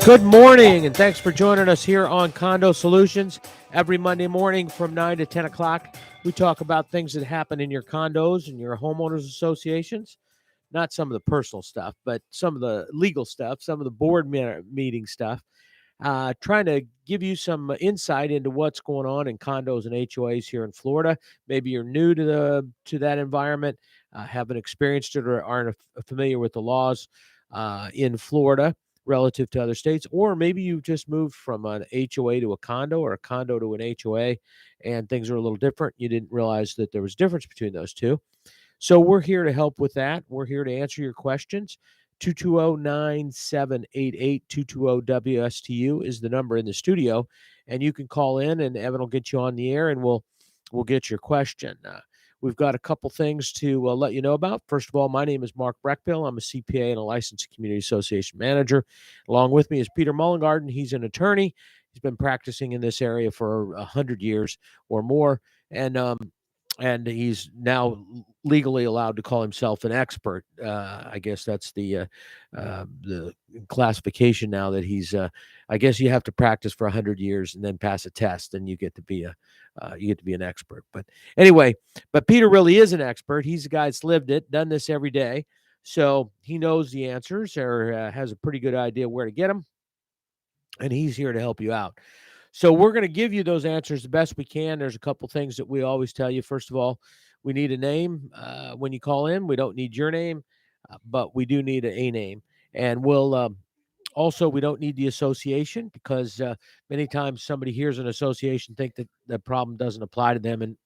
Good morning, and thanks for joining us here on Condo Solutions. Every Monday morning from 9 to 10 o'clock, we talk about things that happen in your condos and your homeowners associations. Not some of the personal stuff, but some of the legal stuff, some of the board meeting stuff. Trying to give you some insight into what's going on in condos and HOAs here in Florida. Maybe you're new to that environment, haven't experienced it, or aren't familiar with the laws in Florida relative to other states, or maybe you've just moved from an HOA to a condo or a condo to an HOA, and things are a little different. You didn't realize that there was a difference between those two. So we're here to help with that. We're here to answer your questions. 220-9788, 220-WSTU is the number in the studio, and you can call in, and Evan will get you on the air, and we'll get your question. We've got a couple things to let you know about. First of all, my name is Mark Breckbill. I'm a CPA and a licensed community association manager. Along with me is Peter Mullengarden. He's an attorney. He's been practicing in this area for 100 years or more, and he's now legally allowed to call himself an expert. I guess that's the classification now that he's. I guess you have to practice for 100 years and then pass a test, and you get to be an expert. But anyway, Peter really is an expert. He's a guy that's lived it, done this every day, so he knows the answers or has a pretty good idea where to get them, and he's here to help you out. So we're going to give you those answers the best we can. There's a couple things that we always tell you. First of all, we need a name when you call in. We don't need your name, but we do need a name. And we'll also, we don't need the association because many times somebody hears an association, think that the problem doesn't apply to them. And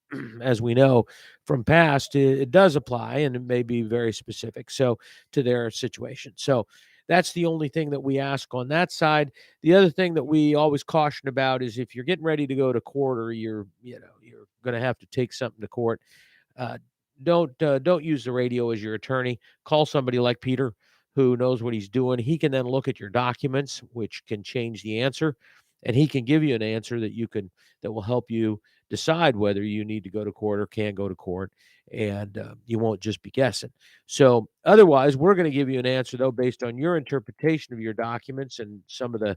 as we know from past, it does apply, and it may be very specific to their situation. So that's the only thing that we ask on that side. The other thing that we always caution about is if you're getting ready to go to court, or you're going to have to take something to court, don't use the radio as your attorney. Call somebody like Peter who knows what he's doing. He can then look at your documents, which can change the answer, and he can give you an answer that will help you decide whether you need to go to court or can go to court, and you won't just be guessing. So otherwise, we're going to give you an answer, though, based on your interpretation of your documents and some of the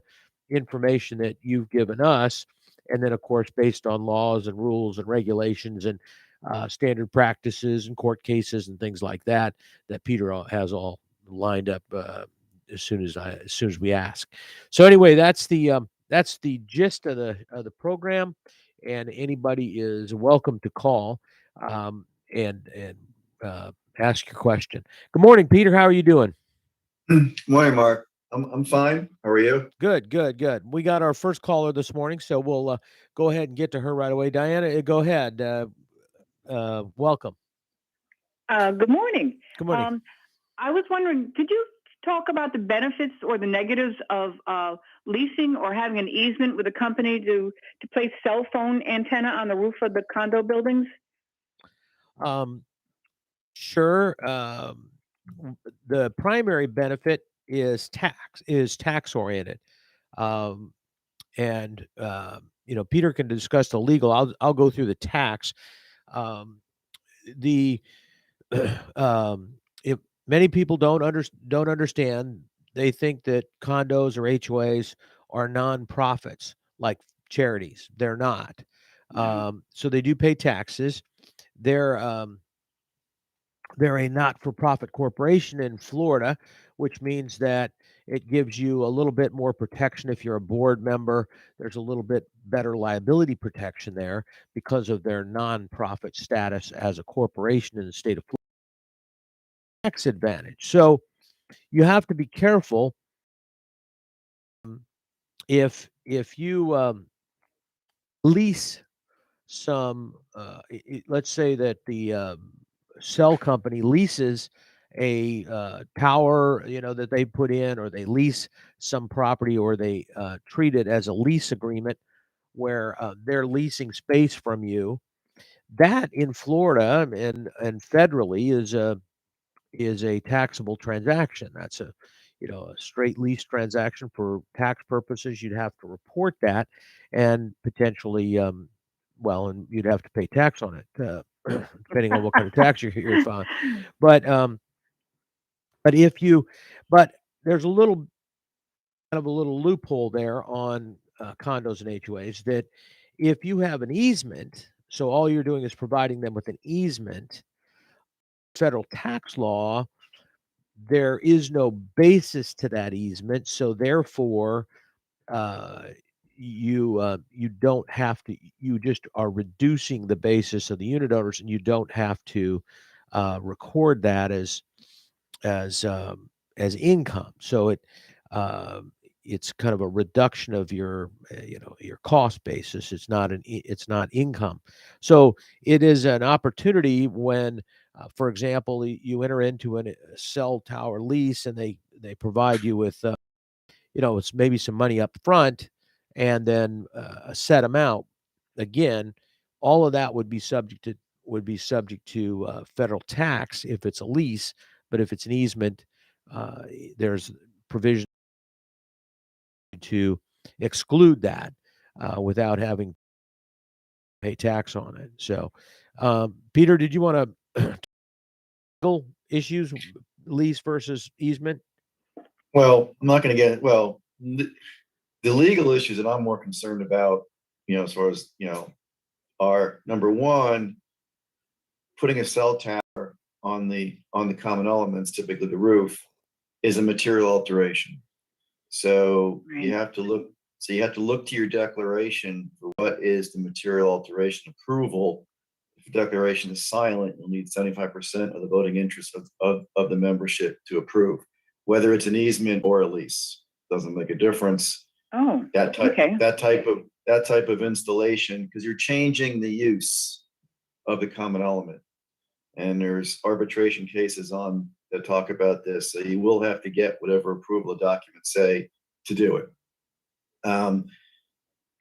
information that you've given us, and then, of course, based on laws and rules and regulations and standard practices and court cases and things like that Peter has all lined up as soon as we ask. So anyway, that's the gist of the program, and anybody is welcome to call and ask your question. Good morning, Peter. How are you doing? Morning, Mark. I'm fine. How are you? Good. We got our first caller this morning, so we'll go ahead and get to her right away. Diana, go ahead. Welcome. Good morning. Good morning. I was wondering, could you talk about the benefits or the negatives of leasing or having an easement with a company to place cell phone antenna on the roof of the condo buildings? Sure. The primary benefit is tax oriented, and Peter can discuss the legal. I'll go through the tax. If many people don't understand, they think that condos or HOAs are nonprofits like charities. They're not. So they do pay taxes. They're a not-for-profit corporation in Florida, which means that it gives you a little bit more protection if you're a board member. There's a little bit better liability protection there because of their nonprofit status as a corporation in the state of Florida. Tax advantage. So you have to be careful if you lease some. Let's say that the cell company leases a tower, that they put in, or they lease some property, or they treat it as a lease agreement where they're leasing space from you. That in Florida and federally is a taxable transaction. That's a straight lease transaction. For tax purposes, you'd have to report that, and potentially and you'd have to pay tax on it, depending on what kind of tax you're filing. But there's a little kind of a little loophole there on condos and HOAs that if you have an easement, so all you're doing is providing them with an easement, federal tax law, there is no basis to that easement. So therefore, you don't have to. You just are reducing the basis of the unit owners, and you don't have to record that as as income. So it's kind of a reduction of your your cost basis. It's not income. So it is an opportunity when, for example, you enter into a cell tower lease, and they provide you with it's maybe some money up front, and then a set amount. Again, all of that would be subject to federal tax if it's a lease, but if it's an easement, there's provision to exclude that without having to pay tax on it. So, Peter, did you want to legal issues, lease versus easement? Well, I'm not going to get, well, the legal issues that I'm more concerned about, as far as, are number one, putting a cell tower on the common elements, typically the roof, is a material alteration. So Right. you have to look to your declaration for what is the material alteration approval. If the declaration is silent, you'll need 75% of the voting interest of the membership to approve, whether it's an easement or a lease. Doesn't make a difference. Oh, That type okay. that type of installation, because you're changing the use of the common element. And there's arbitration cases on that talk about this. So you will have to get whatever approval the documents say to do it.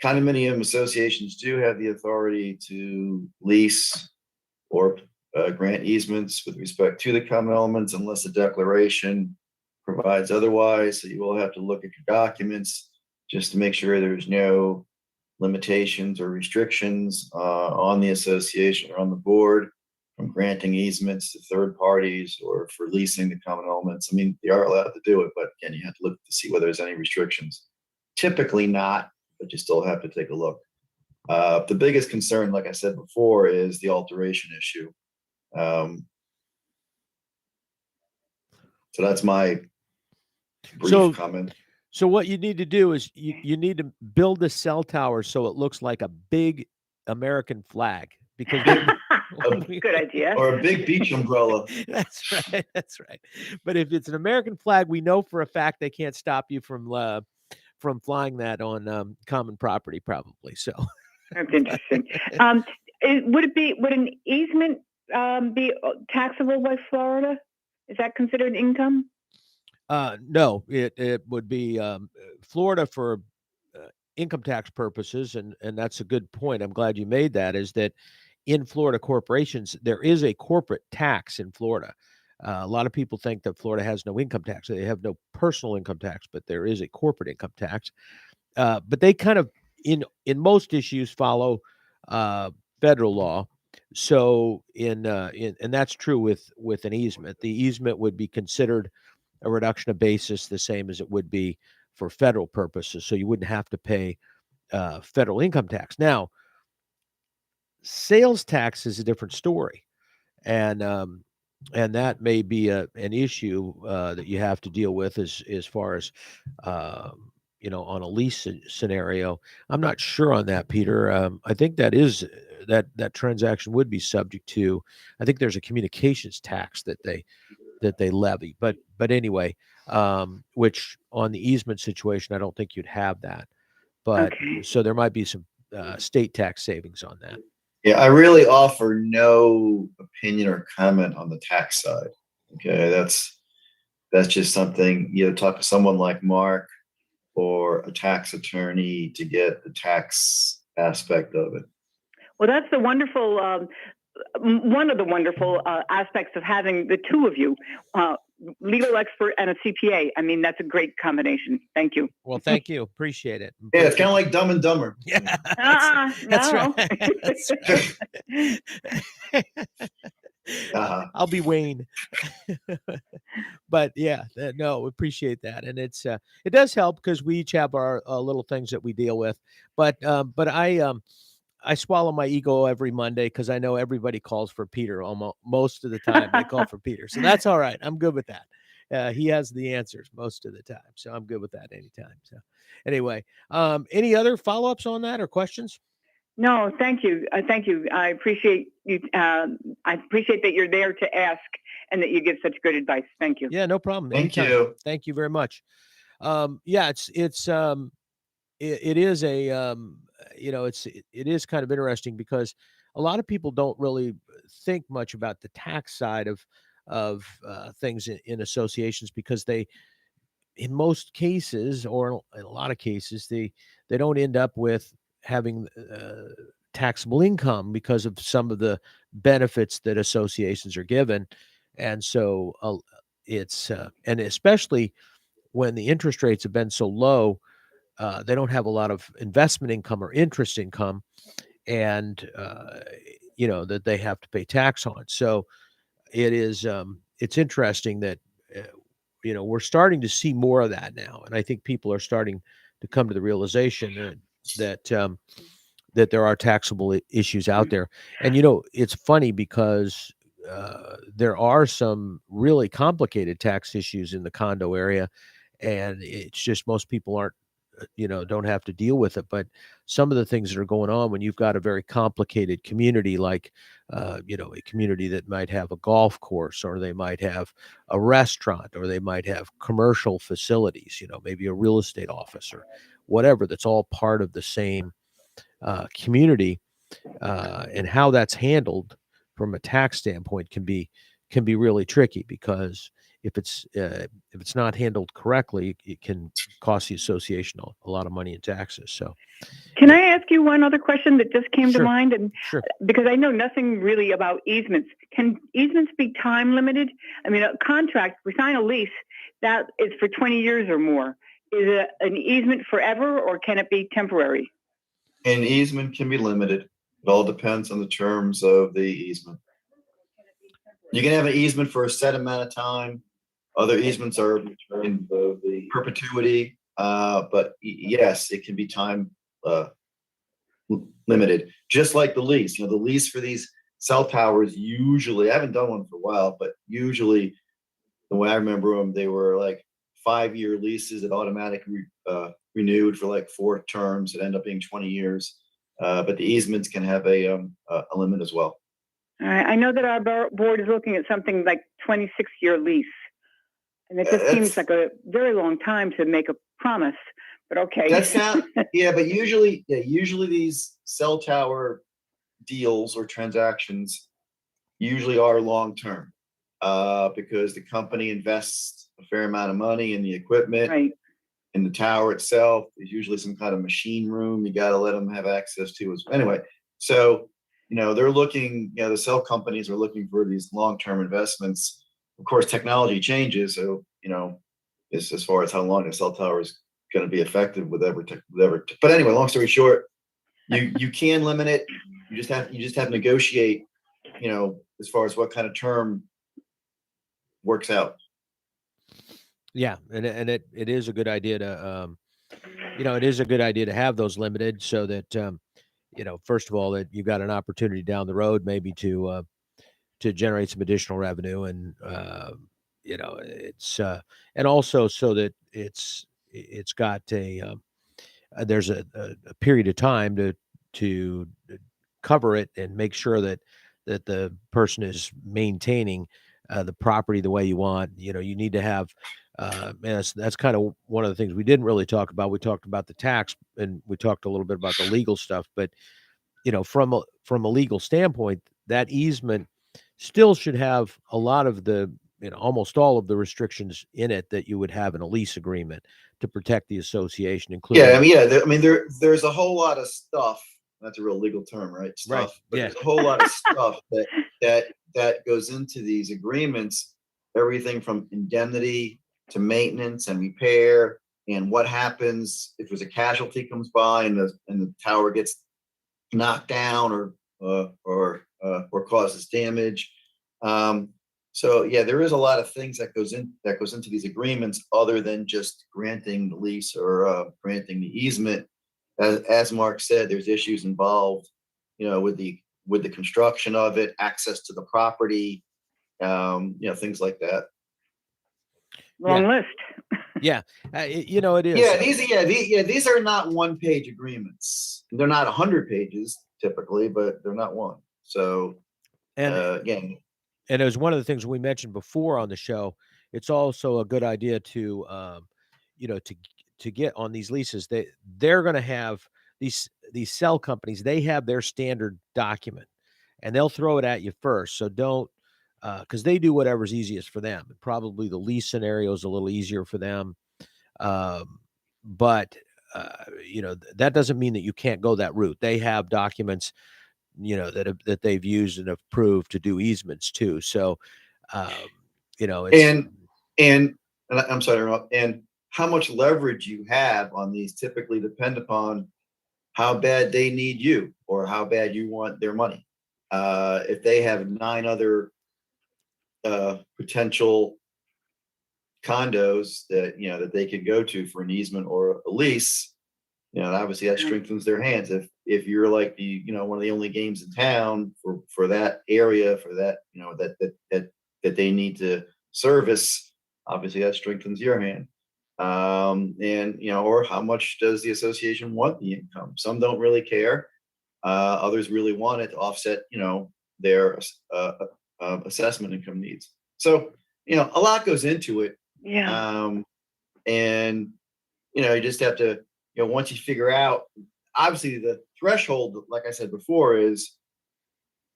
Condominium associations do have the authority to lease or grant easements with respect to the common elements unless the declaration provides otherwise. So you will have to look at your documents just to make sure there's no limitations or restrictions on the association or on the board from granting easements to third parties or for leasing the common elements. I mean, they are allowed to do it, but again, you have to look to see whether there's any restrictions. Typically not, but you still have to take a look. The biggest concern, like I said before, is the alteration issue. So that's my brief comment. So what you need to do is you need to build the cell tower so it looks like a big American flag, because Good idea. Or a big beach umbrella. That's right. That's right. But if it's an American flag, we know for a fact they can't stop you from flying that on common property, probably. So That's interesting. Would an easement be taxable by Florida? Is that considered income? No, it would be Florida for income tax purposes, and that's a good point. I'm glad you made that. Is that in Florida corporations, there is a corporate tax in Florida. A lot of people think that Florida has no income tax. They have no personal income tax, but there is a corporate income tax. But they kind of, in most issues, follow federal law. So and that's true with an easement. The easement would be considered a reduction of basis, the same as it would be for federal purposes. So you wouldn't have to pay federal income tax. Now, sales tax is a different story, and that may be an issue that you have to deal with as far as on a lease scenario. I'm not sure on that, Peter. I think that transaction would be subject to. I think there's a communications tax that they levy, but anyway, which on the easement situation, I don't think you'd have that. But Okay. so there might be some state tax savings on that. Yeah, I really offer no opinion or comment on the tax side. Okay, that's just something, talk to someone like Mark or a tax attorney to get the tax aspect of it. Well, that's the wonderful, one of the wonderful aspects of having the two of you, legal expert and a CPA. I mean, that's a great combination. Thank you. Well, thank you. Appreciate it. Yeah, it's kind of like Dumb and Dumber. Yeah, that's No. right. That's right. Uh-huh. I'll be Wayne. but yeah, no, we appreciate that. And it does help because we each have our little things that we deal with. But I swallow my ego every Monday because I know everybody calls for Peter almost most of the time. They call for Peter, so that's all right. I'm good with that. He has the answers most of the time, so I'm good with that anytime. So, anyway, any other follow-ups on that or questions? No, thank you. Thank you. I appreciate you. I appreciate that you're there to ask and that you give such good advice. Thank you. Yeah, no problem. Thank Anytime. you. Thank you very much. Yeah, it is a it is kind of interesting because a lot of people don't really think much about the tax side of things in associations because they in most cases or in a lot of cases they don't end up with having taxable income because of some of the benefits that associations are given. And so it's and especially when the interest rates have been so low, they don't have a lot of investment income or interest income, and that they have to pay tax on. So it's interesting that uh, we're starting to see more of that now, and I think people are starting to come to the realization that there are taxable issues out there. And it's funny because there are some really complicated tax issues in the condo area, and it's just most people aren't don't have to deal with it. But some of the things that are going on when you've got a very complicated community, like a community that might have a golf course, or they might have a restaurant, or they might have commercial facilities, maybe a real estate office or whatever, that's all part of the same community, and how that's handled from a tax standpoint can be really tricky, because if it's not handled correctly, it can cost the association a lot of money in taxes. So, Can I ask you one other question that just came to Sure. mind? And Sure. because I know nothing really about easements, can easements be time limited? I mean, a contract, we sign a lease that is for 20 years or more. Is it an easement forever, or can it be temporary? An easement can be limited. It all depends on the terms of the easement. You can have an easement for a set amount of time. Other easements are in perpetuity, but yes, it can be time limited, just like the lease. The lease for these cell towers, usually, I haven't done one for a while, but usually the way I remember them, they were like 5-year leases that automatically renewed for like 4 terms. It ended up being 20 years. But the easements can have a limit as well. I know that our board is looking at something like 26-year lease. And it just seems like a very long time to make a promise, but okay. That's not, yeah, but usually these cell tower deals or transactions usually are long-term, because the company invests a fair amount of money in the equipment. Right. In the tower itself. There's usually some kind of machine room you got to let them have access to as well. Anyway, so they're looking, the cell companies are looking for these long-term investments. Of course, technology changes, so as far as how long a cell tower is going to be effective with whatever. But anyway, long story short, you can limit it. You just have to negotiate, as far as what kind of term works out. Yeah, and it is a good idea to it is a good idea to have those limited, so that first of all, that you've got an opportunity down the road maybe to generate some additional revenue, and it's and also so that it's got there's a period of time to cover it and make sure that the person is maintaining the property the way you want. You need to have and that's kind of one of the things we didn't really talk about. We talked about the tax, and we talked a little bit about the legal stuff, but from a legal standpoint, that easement still should have a lot of the almost all of the restrictions in it that you would have in a lease agreement to protect the association, including there's a whole lot of stuff. That's a real legal term, right? Stuff. Right. But Yeah. there's a whole lot of stuff that goes into these agreements. Everything from indemnity to maintenance and repair, and what happens if there's a casualty comes by and the tower gets knocked down or causes damage. So yeah, there is a lot of things that goes into these agreements other than just granting the lease or granting the easement. As Mark said, there's issues involved, with the construction of it, access to the property, things like that. Long list. Yeah, it is. These are not one-page agreements. They're not 100 pages typically, but they're not one. So And again, and it was one of the things we mentioned before on the show. It's also a good idea to, to get on these leases. They're going to have these cell companies. They have their standard document, and they'll throw it at you first. So don't, because they do whatever's easiest for them. Probably the lease scenario is a little easier for them, but that doesn't mean that you can't go that route. They have documents that they've used and have proved to do easements too. So, it's and I'm sorry, and how much leverage you have on these typically depend upon how bad they need you or how bad you want their money. If they have 9 other potential condos that they could go to for an easement or a lease, obviously that strengthens their hands. If you're like one of the only games in town for that area, for that that they need to service, obviously that strengthens your hand. And or how much does the association want the income? Some don't really care. Others really want it to offset their assessment income needs. So a lot goes into it. Yeah. And you just have to, once you figure out, obviously the threshold, like I said before, is,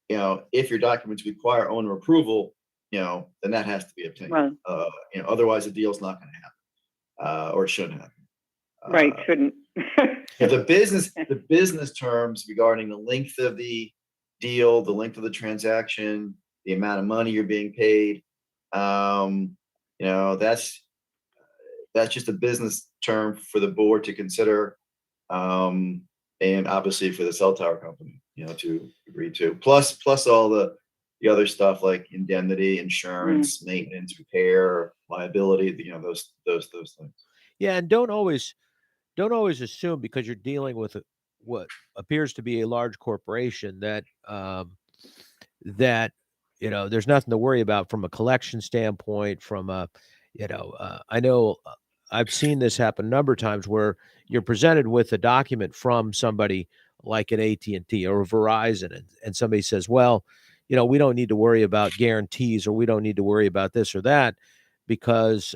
if your documents require owner approval, then that has to be obtained. Right. Otherwise the deal's not going to happen, or it shouldn't happen. Right. Shouldn't. The business terms regarding the length of the deal, the length of the transaction, the amount of money you're being paid, that's just a business term for the board to consider, and obviously for the cell tower company, to agree to. Plus all the other stuff like indemnity, insurance, maintenance, repair, liability. Those things. Yeah, and don't always assume because you're dealing with what appears to be a large corporation that there's nothing to worry about from a collection standpoint. From a I know I've seen this happen a number of times where you're presented with a document from somebody like an AT&T or a Verizon, and somebody says, well, we don't need to worry about guarantees, or we don't need to worry about this or that, because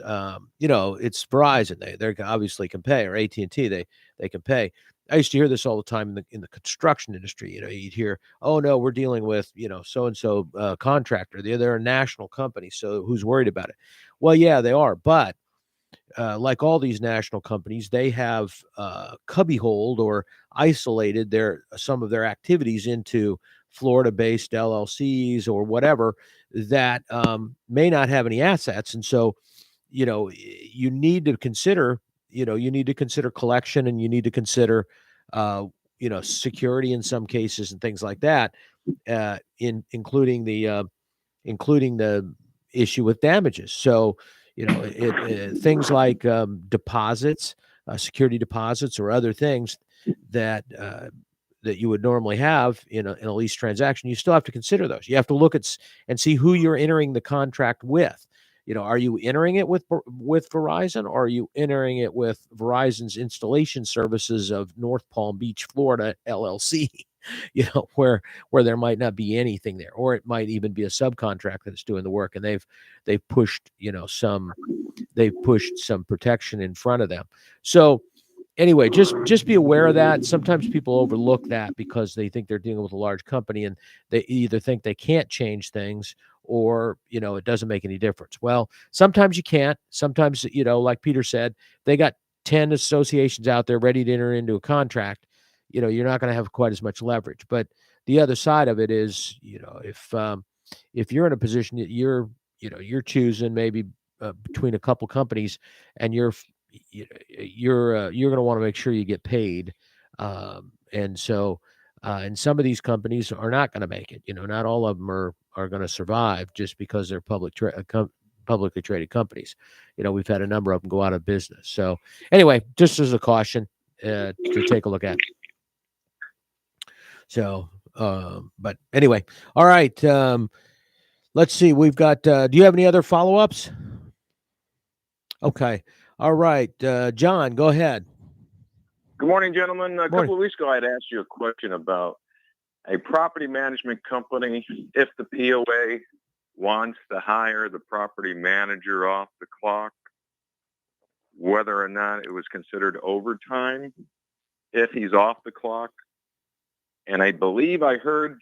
it's Verizon. They obviously can pay, or AT&T, they can pay. I used to hear this all the time in the construction industry. You'd hear, oh no, we're dealing with so and so contractor. They're a national company, so who's worried about it? Well, yeah, they are, but like all these national companies, they have cubbyholed or isolated some of their activities into Florida-based LLCs or whatever that may not have any assets, and so you need to consider collection, and you need to consider security in some cases and things like that, including the issue with damages. So things like deposits, security deposits, or other things that you would normally have in a lease transaction, you still have to consider those. You have to look at and see who you're entering the contract with. Are you entering it with Verizon, or are you entering it with Verizon's Installation Services of North Palm Beach, Florida, LLC? Where there might not be anything there, or it might even be a subcontract that's doing the work, and they've pushed some protection in front of them. So anyway, just be aware of that. Sometimes people overlook that because they think they're dealing with a large company, and they either think they can't change things, or it doesn't make any difference. Well, sometimes you can't. Sometimes, like Peter said, they got 10 associations out there ready to enter into a contract. You're not going to have quite as much leverage. But the other side of it is, if you're in a position that you're choosing maybe between a couple companies, and you're going to want to make sure you get paid, and so And some of these companies are not going to make it. Not all of them are going to survive just because they're publicly traded companies. We've had a number of them go out of business. So anyway, just as a caution to take a look at. So, but anyway, all right. Let's see. We've got. Do you have any other follow-ups? Okay. All right. John, go ahead. Good morning, gentlemen. A Morning. couple of weeks ago, I had asked you a question about a property management company. If the POA wants to hire the property manager off the clock, whether or not it was considered overtime if he's off the clock. And I believe I heard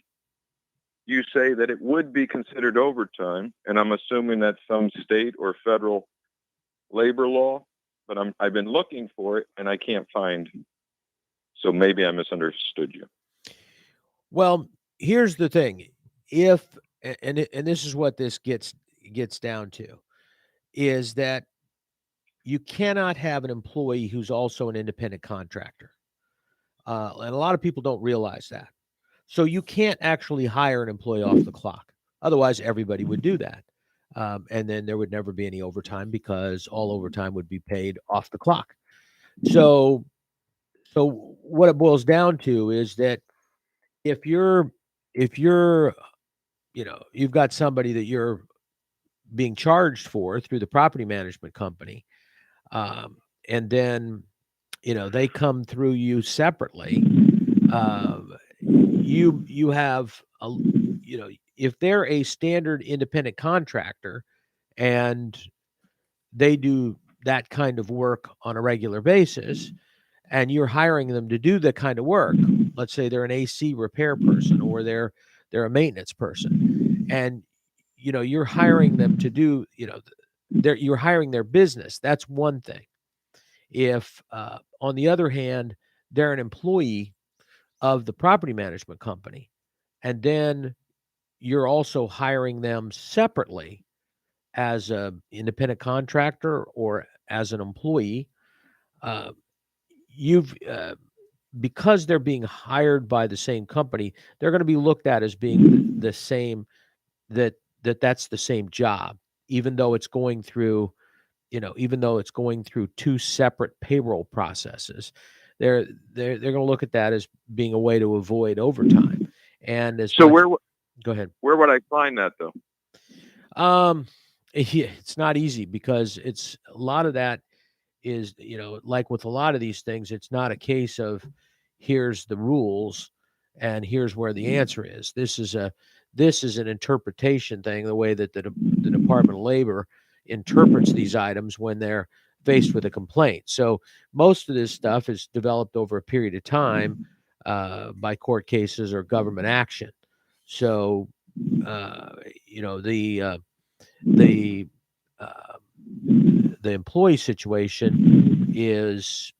you say that it would be considered overtime, and I'm assuming that's some state or federal labor law, but I've been looking for it and I can't find. So maybe I misunderstood you. Well, here's the thing. If and this is what this gets down to, is that you cannot have an employee who's also an independent contractor. And a lot of people don't realize that. So you can't actually hire an employee off the clock. Otherwise, everybody would do that. And then there would never be any overtime because all overtime would be paid off the clock. So what it boils down to is that if you're you've got somebody that you're being charged for through the property management company, and then they come through you separately. You have if they're a standard independent contractor and they do that kind of work on a regular basis, and you're hiring them to do the kind of work, let's say they're an AC repair person or they're a maintenance person, and you're hiring them to do you're hiring their business. That's one thing. If on the other hand they're an employee of the property management company, and then you're also hiring them separately as an independent contractor or as an employee, you've because they're being hired by the same company, they're going to be looked at as being the same, that's the same job, even though it's going through two separate payroll processes. They're going to look at that as being a way to avoid overtime. And as So go ahead. Where would I find that though? Yeah, it's not easy because it's a lot of that is, like with a lot of these things, it's not a case of here's the rules and here's where the answer is. This is an interpretation thing, the way that the Department of Labor interprets these items when they're faced with a complaint. So most of this stuff is developed over a period of time by court cases or government action. So the employee situation is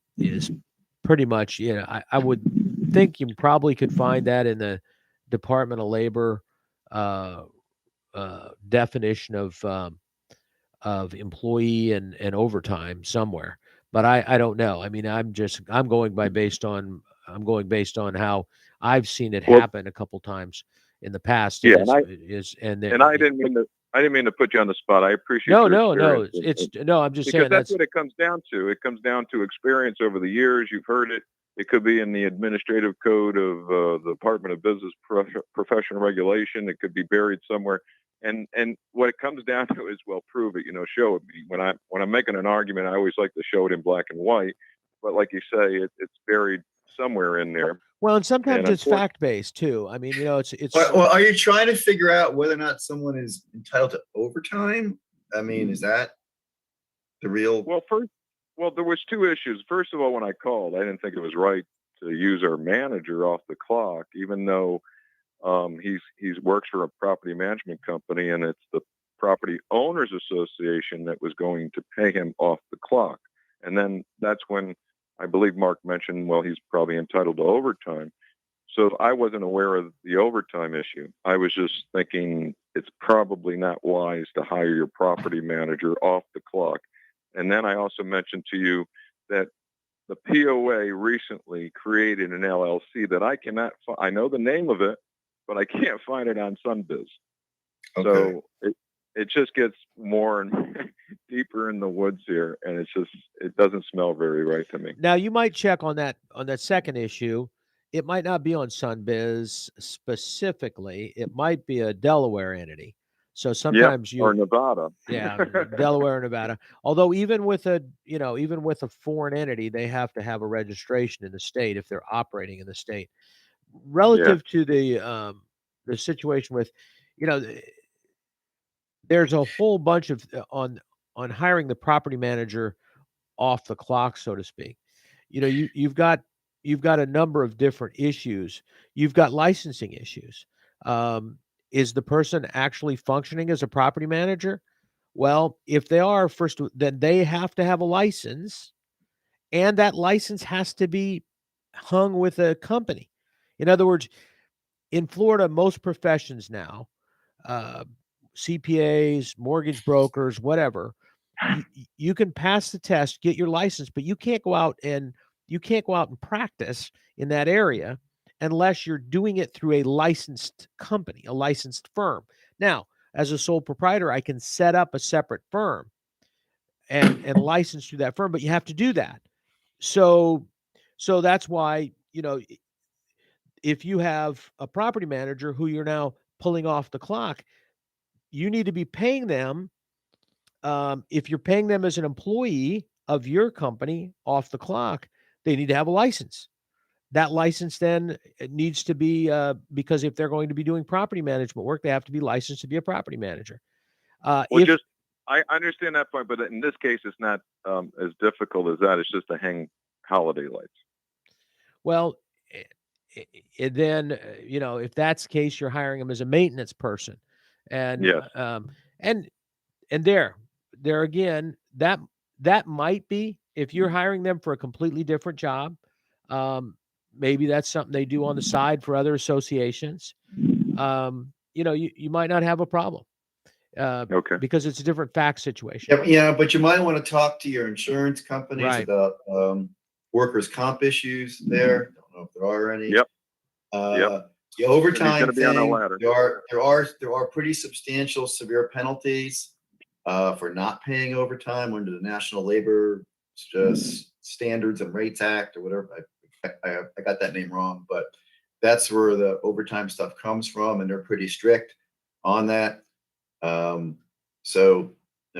pretty much, I would think you probably could find that in the Department of Labor definition of employee and overtime somewhere, but I don't know. I mean, I'm going based on how I've seen it happen a couple times in the past. Yeah, and I didn't mean to put you on the spot. I appreciate no, your it's experience. I'm just saying that's what it comes down to. It comes down to experience over the years. You've heard it. It could be in the administrative code of the Department of Business Professional Regulation. It could be buried somewhere. And what it comes down to is, well, prove it. Show it. When I'm making an argument, I always like to show it in black and white. But like you say, it's buried somewhere in there. Well, and sometimes it's fact-based too. I mean, it's. Well, are you trying to figure out whether or not someone is entitled to overtime? I mean, is that the real? Well, there was two issues. First of all, when I called, I didn't think it was right to use our manager off the clock, even though he works for a property management company, and it's the Property Owners Association that was going to pay him off the clock. And then that's when I believe Mark mentioned, well, he's probably entitled to overtime. So I wasn't aware of the overtime issue. I was just thinking it's probably not wise to hire your property manager off the clock. And then I also mentioned to you that the POA recently created an LLC that I cannot I know the name of it, but I can't find it on Sunbiz. Okay. So it just gets more and deeper in the woods here, and it doesn't smell very right to me. Now you might check on that second issue. It might not be on Sunbiz specifically. It might be a Delaware entity. So sometimes or Nevada. Yeah, Delaware and Nevada. Although even with a foreign entity, they have to have a registration in the state if they're operating in the state. Relative to the situation with, there's a whole bunch of on hiring the property manager off the clock, so to speak. You've got a number of different issues. You've got licensing issues. Is the person actually functioning as a property manager? Well, if they are, then they have to have a license, and that license has to be hung with a company. In other words, in Florida, most professions now, CPAs, mortgage brokers, whatever, you can pass the test, get your license, but you can't go out and practice in that area unless you're doing it through a licensed company, a licensed firm. Now, as a sole proprietor, I can set up a separate firm and license through that firm, but you have to do that. So that's why, if you have a property manager who you're now pulling off the clock, you need to be paying them. If you're paying them as an employee of your company off the clock, they need to have a license. That license then needs to be, because if they're going to be doing property management work, they have to be licensed to be a property manager. I understand that point, but in this case, it's not as difficult as that. It's just to hang holiday lights. Well, then, if that's the case, you're hiring them as a maintenance person. And, yes. And there again, that might be, if you're hiring them for a completely different job, maybe that's something they do on the side for other associations. You might not have a problem. Okay. Because it's a different fact situation. Yeah, but you might want to talk to your insurance companies Right. about workers' comp issues there. Don't know if there are any. Yep. The overtime He's gonna be on a thing, ladder. there are pretty substantial severe penalties for not paying overtime under the National Labor Standards and Rates Act or whatever. I got that name wrong, but that's where the overtime stuff comes from, and they're pretty strict on that. And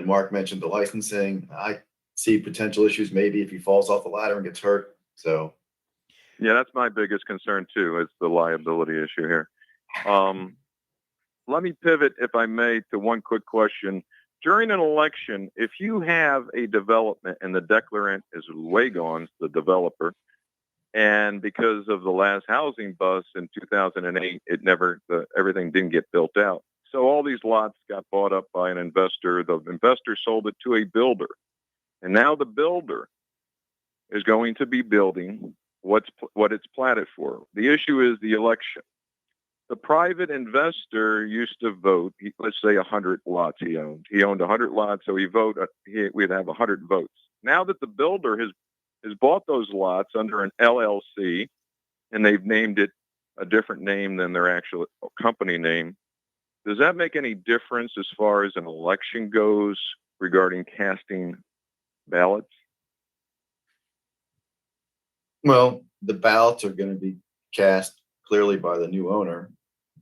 Mark mentioned the licensing. I see potential issues maybe if he falls off the ladder and gets hurt. So yeah, that's my biggest concern too, is the liability issue here. Let me pivot, if I may, to one quick question. During an election, if you have a development and the declarant is way gone, the developer, and because of the last housing bust in 2008, everything didn't get built out. So all these lots got bought up by an investor. The investor sold it to a builder. And now the builder is going to be building what it's platted for. The issue is the election. The private investor used to vote, let's say 100 lots he owned. He owned 100 lots, so we'd have 100 votes. Now that the builder has bought those lots under an LLC, and they've named it a different name than their actual company name, does that make any difference as far as an election goes regarding casting ballots? well, the ballots are going to be cast clearly by the new owner.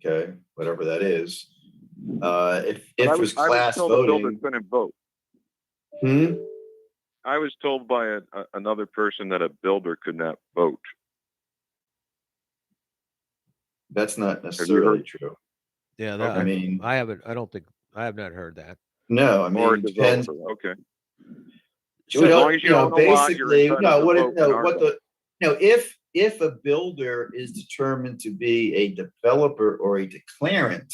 Okay, whatever that is. If it was class I was told the builder voting, couldn't vote. I was told by another person that a builder could not vote. that's not necessarily true. Yeah, I mean, I have not heard that. no, I Or a mean, it depends. developer. Okay. So, as long as you own a lot, you're basically, entitled to vote in our if a builder is determined to be a developer or a declarant,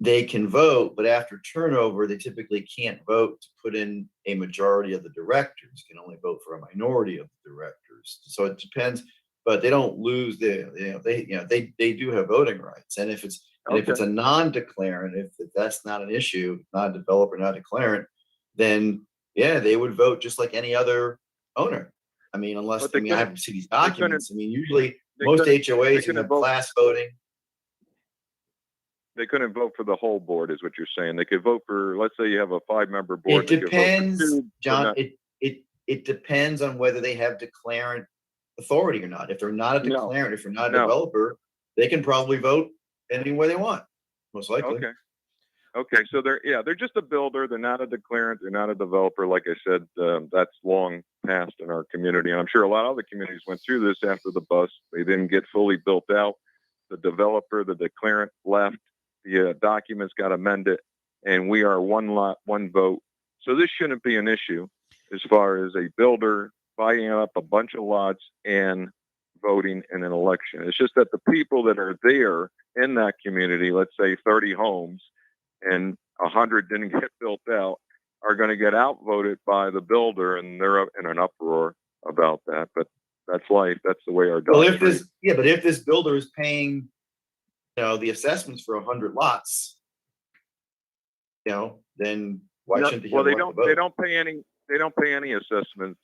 they can vote, but after turnover, they typically can't vote to put in a majority of the directors. Can only vote for a minority of the directors. So it depends, but they don't lose they do have voting rights. And if it's a non-declarant, if that's not an issue, not a developer, not a declarant, then yeah, they would vote just like any other owner. I mean, unless, But they I couldn't- have to see these couldn't- documents. I mean, usually they most couldn't- HOAs couldn't have vote. class voting. They couldn't vote for the whole board, is what you're saying. They could vote for, let's say you have a 5-member board. It they could vote for depends, 2, but John, not- it depends on whether they have declarant authority or not. If they're not a No. declarant, if you're not a No. developer, they can probably vote any way they want, most likely. Okay. Okay, so they're just a builder. They're not a declarant. They're not a developer. Like I said, that's long past in our community, and I'm sure a lot of other communities went through this after the bust. They didn't get fully built out. The developer, the declarant left. The documents got amended, and we are one lot, one vote. So this shouldn't be an issue as far as a builder buying up a bunch of lots and voting in an election. It's just that the people that are there in that community, let's say 30 homes, and 100 didn't get built out, are going to get outvoted by the builder, and they're in an uproar about that. But that's life. That's the way our Well, dogs breed. but if this builder is paying, the assessments for 100 lots, then why shouldn't he Well, have they a right to don't. They vote? don't pay any. They don't pay any assessments.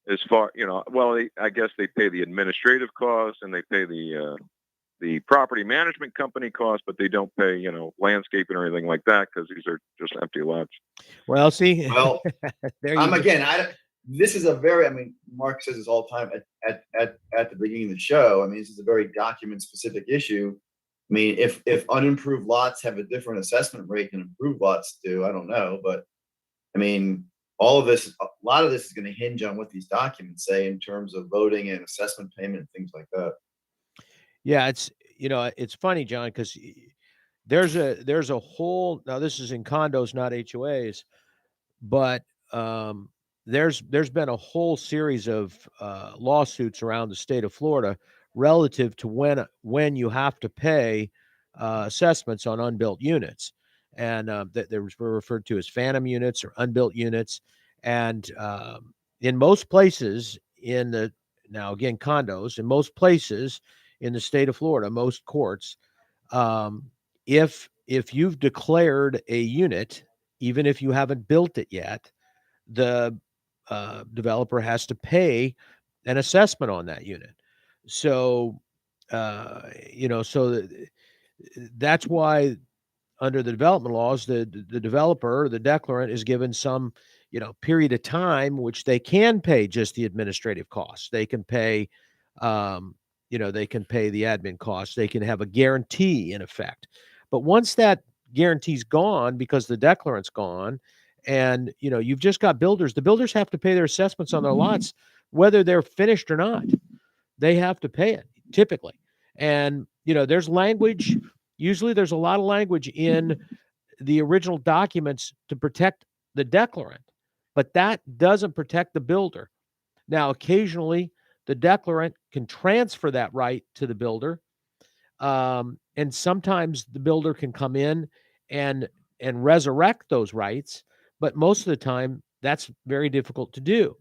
As far well, I guess they pay the administrative costs and they pay the property management company costs, but they don't pay landscaping or anything like that because these are just empty lots. Well, see, Well, there you go. This is a very, Mark says this all the time at the beginning of the show. I mean, this is a very document specific issue. I mean, if unimproved lots have a different assessment rate than improved lots do, I don't know. But I mean, a lot of this is going to hinge on what these documents say in terms of voting and assessment payment and things like that. Yeah, it's funny, John, because there's a whole, now this is in condos, not HOAs, but there's been a whole series of lawsuits around the state of Florida relative to when you have to pay assessments on unbuilt units, and that they were referred to as phantom units or unbuilt units, and in most places now again condos, in most places in the state of Florida, most courts, if you've declared a unit, even if you haven't built it yet, the developer has to pay an assessment on that unit. So, that's why under the development laws, the developer, the declarant, is given some, period of time which they can pay just the administrative costs. They can pay, they can pay the admin costs. They can have a guarantee in effect. But once that guarantee's gone because the declarant's gone, and you've just got builders, the builders have to pay their assessments on their lots, whether they're finished or not. They have to pay it typically. And there's language. Usually there's a lot of language in the original documents to protect the declarant, but that doesn't protect the builder. Now, occasionally the declarant can transfer that right to the builder. And sometimes the builder can come in and resurrect those rights, but most of the time that's very difficult to do.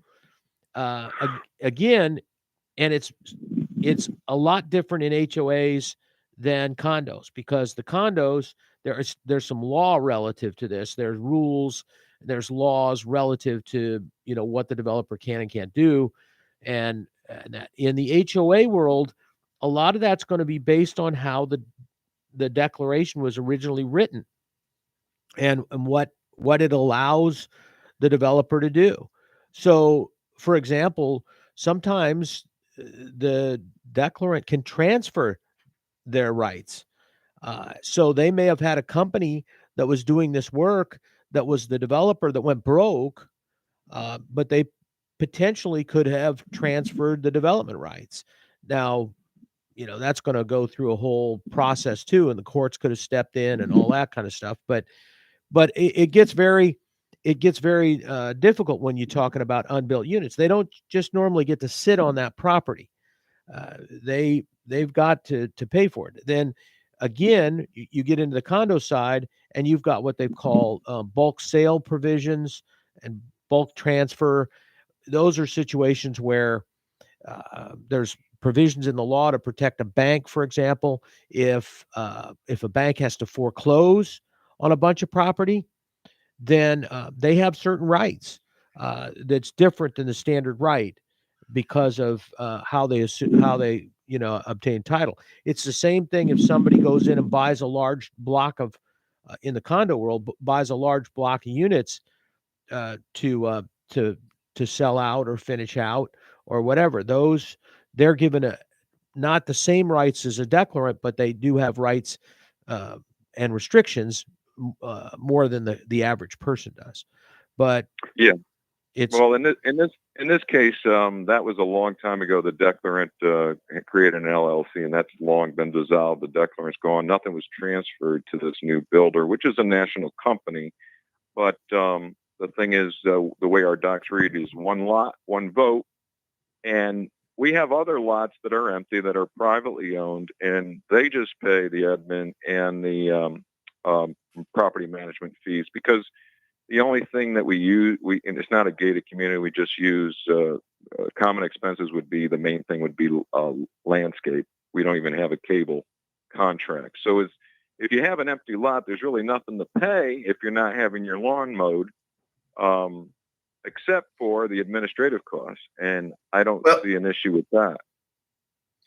Again, and it's a lot different in HOAs than condos, because the condos, there's some law relative to this. There's rules, there's laws relative to what the developer can and can't do, and that in the HOA world, a lot of that's going to be based on how the declaration was originally written, and what it allows the developer to do. So, for example, sometimes the declarant can transfer their rights. So they may have had a company that was doing this work that was the developer that went broke, but they potentially could have transferred the development rights. Now, that's going to go through a whole process too, and the courts could have stepped in and all that kind of stuff. But it gets very difficult when you're talking about unbuilt units. They don't just normally get to sit on that property. They've got to pay for it. Then again, you get into the condo side, and you've got what they call bulk sale provisions and bulk transfer. Those are situations where there's provisions in the law to protect a bank, for example. If a bank has to foreclose on a bunch of property, then they have certain rights that's different than the standard right because of how they obtain title. It's the same thing if somebody goes in and buys a large block of in the condo world buys a large block of units to sell out or finish out or whatever. Those they're given not the same rights as a declarant, but they do have rights and restrictions more than the average person does. But Yeah. it's Well, in this case, that was a long time ago. The declarant created an LLC, and that's long been dissolved. The declarant's gone. Nothing was transferred to this new builder, which is a national company. But the thing is, the way our docs read is one lot, one vote, and we have other lots that are empty that are privately owned, and they just pay the admin and the property management fees because the only thing that we use, and it's not a gated community, we just use common expenses would be the main thing would be landscape. We don't even have a cable contract. So if you have an empty lot, there's really nothing to pay if you're not having your lawn mowed, except for the administrative costs. And I don't see an issue with that.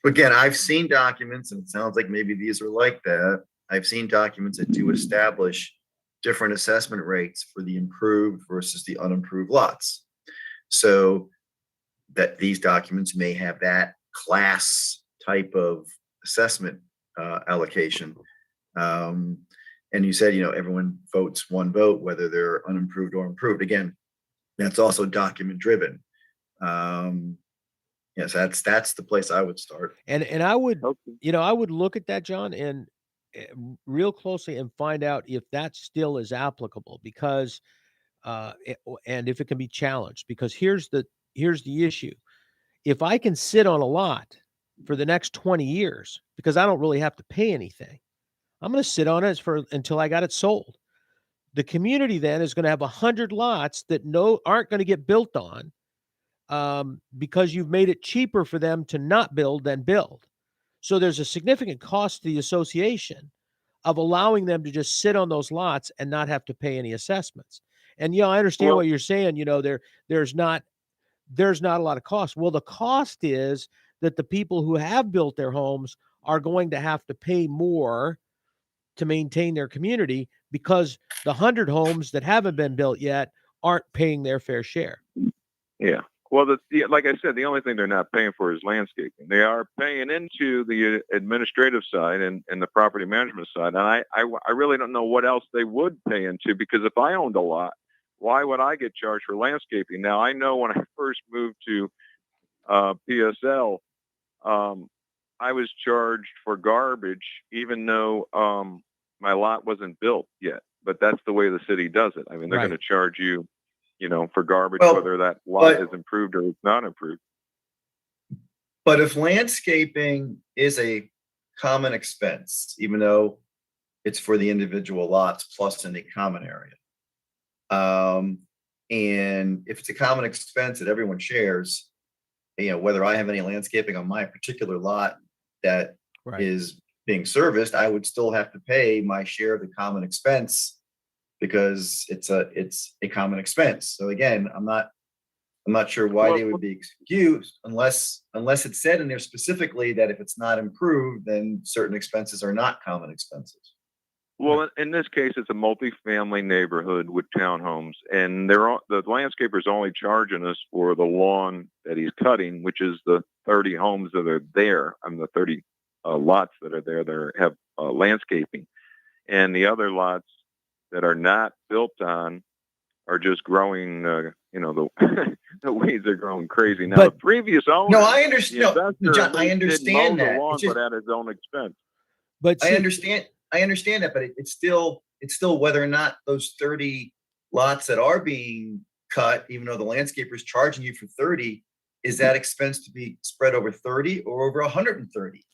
Again, I've seen documents, and it sounds like maybe these are like that. I've seen documents that do establish different assessment rates for the improved versus the unimproved lots. So that these documents may have that class type of assessment allocation. And you said, everyone votes one vote, whether they're unimproved or improved. Again, that's also document driven. Yes, that's the place I would start. And I would, I would look at that, John, and real closely and find out if that still is applicable because, and if it can be challenged, because here's the issue. If I can sit on a lot for the next 20 years, because I don't really have to pay anything, I'm going to sit on it until I got it sold. The community then is going to have 100 lots that aren't going to get built on because you've made it cheaper for them to not build than build. So there's a significant cost to the association of allowing them to just sit on those lots and not have to pay any assessments. And I understand what you're saying. There's not a lot of cost. Well, the cost is that the people who have built their homes are going to have to pay more to maintain their community because the 100 homes that haven't been built yet aren't paying their fair share. Yeah. Well, like I said, the only thing they're not paying for is landscaping. They are paying into the administrative side and the property management side. And I really don't know what else they would pay into, because if I owned a lot, why would I get charged for landscaping? Now, I know when I first moved to PSL, I was charged for garbage, even though my lot wasn't built yet. But that's the way the city does it. I mean, they're going to charge you, for garbage, whether that lot is improved or it's not improved. But if landscaping is a common expense, even though it's for the individual lots plus in the common area, and if it's a common expense that everyone shares, whether I have any landscaping on my particular lot that is being serviced, I would still have to pay my share of the common expense because it's a common expense. So again, I'm not sure why they would be excused unless it's said in there specifically that if it's not improved, then certain expenses are not common expenses. Well, in this case, it's a multifamily neighborhood with townhomes, and the landscaper's only charging us for the lawn that he's cutting, which is the 30 homes that are there. The 30 lots that are there that have landscaping, and the other lots that are not built on are just growing. The weeds are growing crazy now. The previous owner, no, I understand. No, John, I understand that, lawn, but at his own expense. But I understand that, but it's still whether or not those 30 lots that are being cut, even though the landscaper is charging you for 30, is that expense to be spread over 30 or over 130?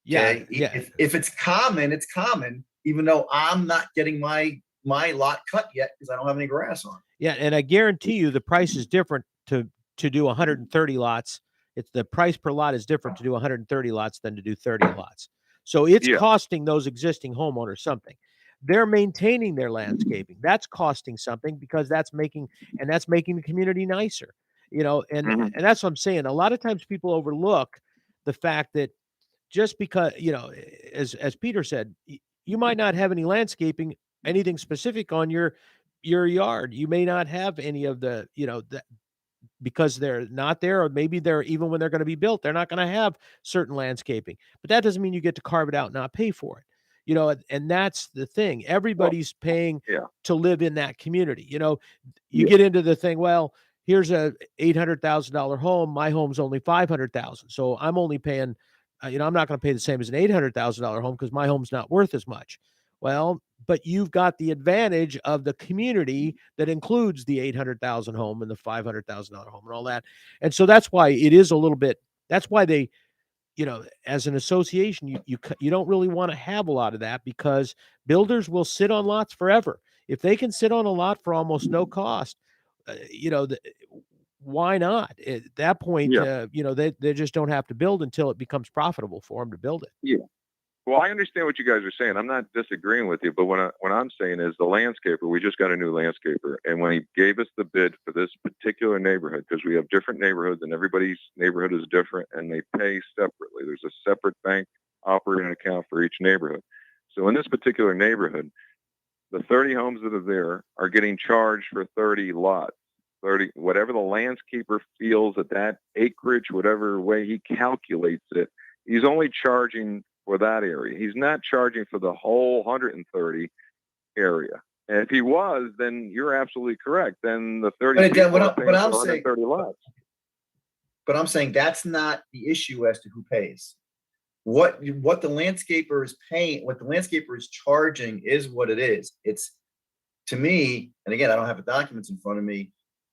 Yeah. If it's common, it's common, even though I'm not getting my lot cut yet because I don't have any grass on. Yeah, and I guarantee you the price is different to do 130 lots. It's the price per lot is different to do 130 lots than to do 30 lots. So it's costing those existing homeowners something. they're maintaining their landscaping. That's costing something because that's making the community nicer. And Mhm. that's what I'm saying. A lot of times people overlook the fact that just because, as Peter said, you might not have any landscaping, anything specific on your yard. You may not have any of the, because they're not there, or maybe they're, even when they're going to be built, they're not going to have certain landscaping. But that doesn't mean you get to carve it out and not pay for it. And that's the thing. Well, Everybody's paying yeah. to live in that community. You Yeah. get into the thing, well, here's a $800,000 home. My home's only 500,000. So I'm only paying, I'm not going to pay the same as an $800,000 home because my home's not worth as much. Well, but you've got the advantage of the community that includes the 800,000 home and the $500,000 home and all that. And so that's why it is a little bit, that's why they, as an association, you don't really want to have a lot of that, because builders will sit on lots forever. If they can sit on a lot for almost no cost, why not? At that point, Yeah. they just don't have to build until it becomes profitable for them to build it. Yeah. Well, I understand what you guys are saying. I'm not disagreeing with you, but what I'm saying is the landscaper, we just got a new landscaper, and when he gave us the bid for this particular neighborhood, because we have different neighborhoods and everybody's neighborhood is different and they pay separately. There's a separate bank operating account for each neighborhood. So in this particular neighborhood, the 30 homes that are there are getting charged for 30 lots. 30, whatever the landscaper feels at that acreage, whatever way he calculates it, he's only charging for that area. He's not charging for the whole 130 area. And if he was, then you're absolutely correct. Then the 30 But again, people are but paying I'm for saying, 130 lots. but I'm saying that's not the issue as to who pays. What the landscaper is paying, what the landscaper is charging is what it is. It's, to me, and again, I don't have the documents in front of me,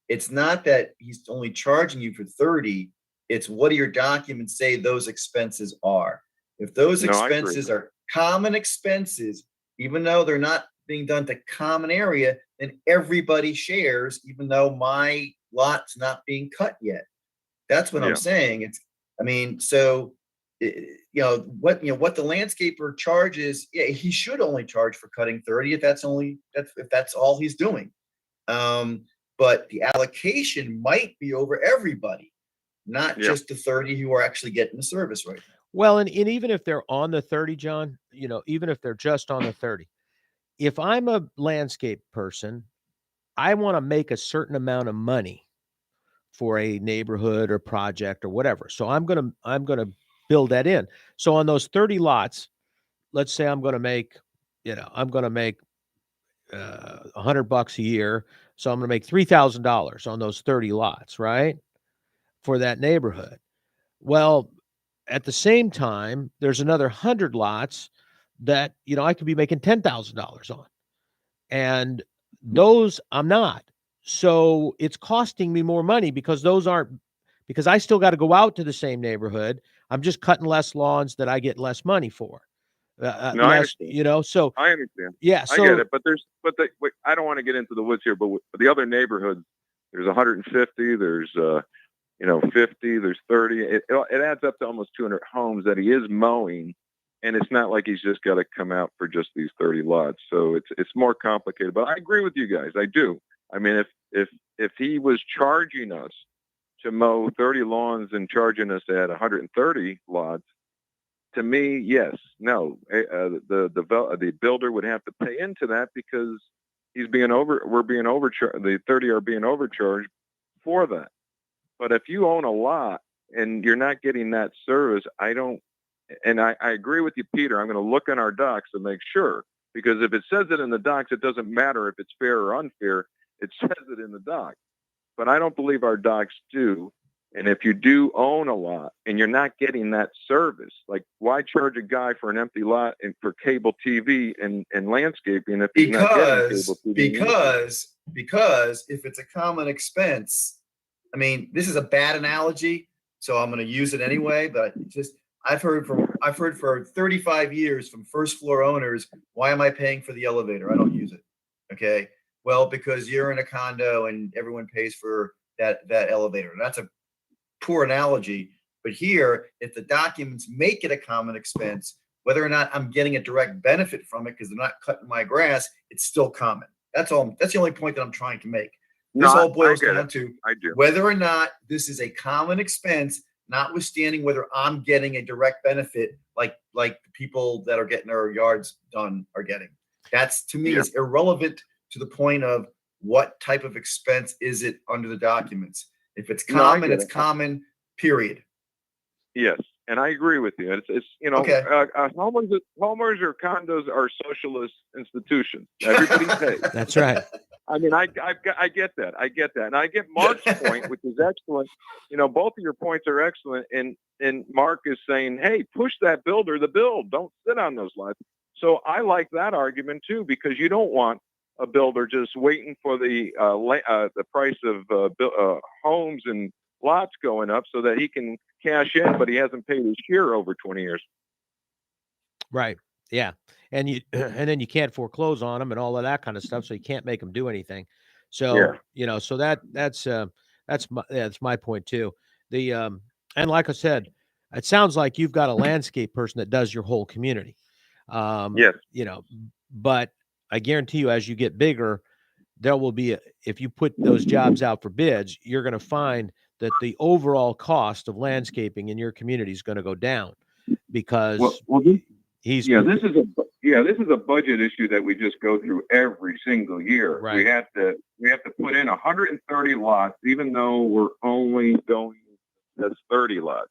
it's not that he's only charging you for 30, it's what do your documents say those expenses are. If those expenses are common expenses, even though they're not being done to common area, then everybody shares, even though my lot's not being cut yet. That's what I'm saying. So what the landscaper charges, he should only charge for cutting 30 if that's all he's doing. But the allocation might be over everybody, not just the 30 who are actually getting the service right now. Well, and even if they're on the 30, John, even if they're just on the 30, if I'm a landscape person, I want to make a certain amount of money for a neighborhood or project or whatever. So I'm going to build that in. So on those 30 lots, let's say I'm going to make $100 a year. So I'm going to make $3,000 on those 30 lots, right? For that neighborhood. Well, at the same time, there's another 100 lots that, I could be making $10,000 on. And those I'm not. So it's costing me more money because because I still got to go out to the same neighborhood. I'm just cutting less lawns that I get less money for. No, I understand. So I understand. Yeah, I get it, but wait, I don't want to get into the woods here, but the other neighborhoods, there's 150, there's 50, there's 30. It adds up to almost 200 homes that he is mowing, and it's not like he's just got to come out for just these 30 lots. So it's more complicated. But I agree with you guys. I do. I mean, if he was charging us to mow 30 lawns and charging us at 130 lots, to me, yes, no, the builder would have to pay into that because we're being overcharged. The 30 are being overcharged for that. But if you own a lot and you're not getting that service, I agree with you, Peter. I'm going to look in our docs to make sure, because if it says it in the docs, it doesn't matter if it's fair or unfair. It says it in the docs, but I don't believe our docs do. And if you do own a lot and you're not getting that service, like why charge a guy for an empty lot and for cable TV and landscaping if he's not getting cable TV? Because if it's a common expense, I mean, this is a bad analogy, so I'm going to use it anyway. But I've heard for 35 years from first floor owners, why am I paying for the elevator? I don't use it. Okay, well, because you're in a condo and everyone pays for that elevator. That's a poor analogy, but here, if the documents make it a common expense, Whether or not I'm getting a direct benefit from it because they're not cutting my grass, it's still common. That's all. That's the only point that I'm trying to make. This all boils down to whether or not this is a common expense, notwithstanding whether I'm getting a direct benefit like the people that are getting their yards done are getting. That's, to me, is irrelevant to the point of what type of expense is it under the documents. If it's common, it's common, period. Yes, and I agree with you. It's Okay. Homeowners or condos are socialist institutions. Everybody pays. That's right. I mean, I get that. I get that. And I get Mark's point, which is excellent. Both of your points are excellent. And Mark is saying, hey, push that builder to build. Don't sit on those lots. So I like that argument too, because you don't want a builder just waiting for the price of homes and lots going up so that he can cash in, but he hasn't paid his share over 20 years. Right. Yeah. And then you can't foreclose on them and all of that kind of stuff. So you can't make them do anything. So, so that's my point too. And like I said, it sounds like you've got a landscape person that does your whole community. Yes. But I guarantee you, as you get bigger, there will be, if you put those jobs out for bids, you're going to find that the overall cost of landscaping in your community is going to go down because this is a budget issue that we just go through every single year. Right. We have to put in 130 lots, even though we're only going as 30 lots,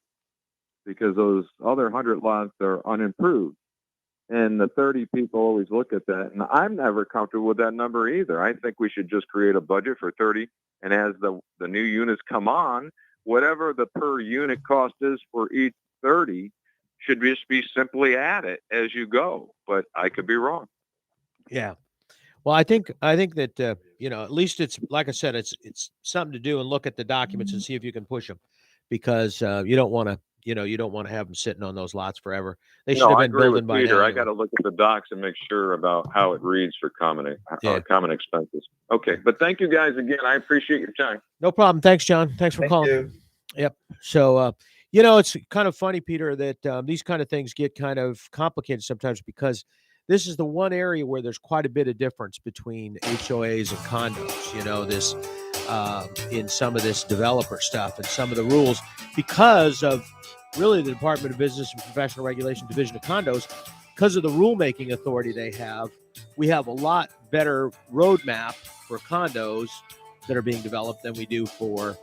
because those other 100 lots are unimproved. And the 30 people always look at that. And I'm never comfortable with that number either. I think we should just create a budget for 30. And as the new units come on, whatever the per unit cost is for each 30 should just be simply added as you go. But I could be wrong. Yeah. Well, I think that, at least it's, like I said, it's something to do and look at the documents and see if you can push them, because you don't want to have them sitting on those lots forever. They should have been building by Peter. now. I got to look at the docs and make sure about how it reads for common expenses. Okay. But thank you guys again. I appreciate your time. No problem. Thanks, John. Thanks for calling. You. Yep. So, it's kind of funny, Peter, that these kind of things get kind of complicated sometimes, because this is the one area where there's quite a bit of difference between HOAs and condos, this in some of this developer stuff and some of the rules, because of really the Department of Business and Professional Regulation Division of Condos, because of the rulemaking authority they have. We have a lot better roadmap for condos that are being developed than we do for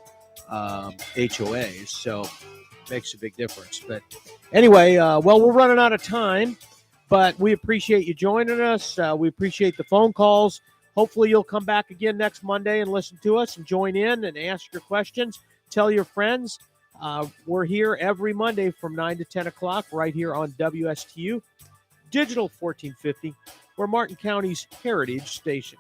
HOAs. So it makes a big difference. But anyway, we're running out of time, but we appreciate you joining us. We appreciate the phone calls. Hopefully you'll come back again next Monday and listen to us and join in and ask your questions. Tell your friends. We're here every Monday from 9 to 10 o'clock right here on WSTU Digital 1450. We're Martin County's Heritage Station.